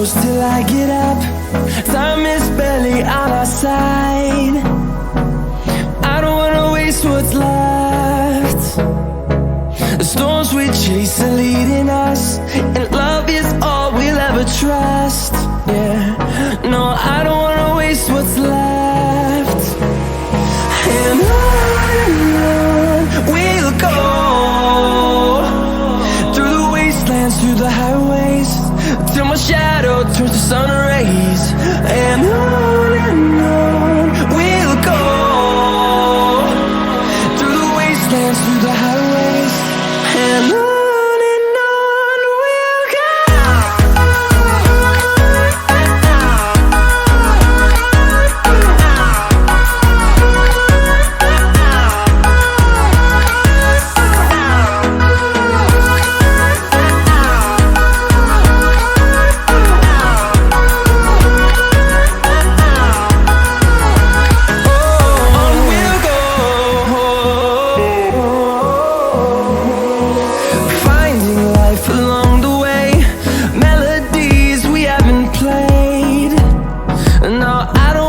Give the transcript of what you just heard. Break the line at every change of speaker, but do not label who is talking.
close till I get up. Time is barely on our side. I don't wanna waste what's left. The storms we chase are leading us, and love is all we'll ever trust. Yeah, no, I don't wanna waste what's left. And on we'll go, through the wastelands, through the highways, till my shadow turns to sun rays. And on we'll go, through the wastelands, through the highways, and on we'll go. No, I don't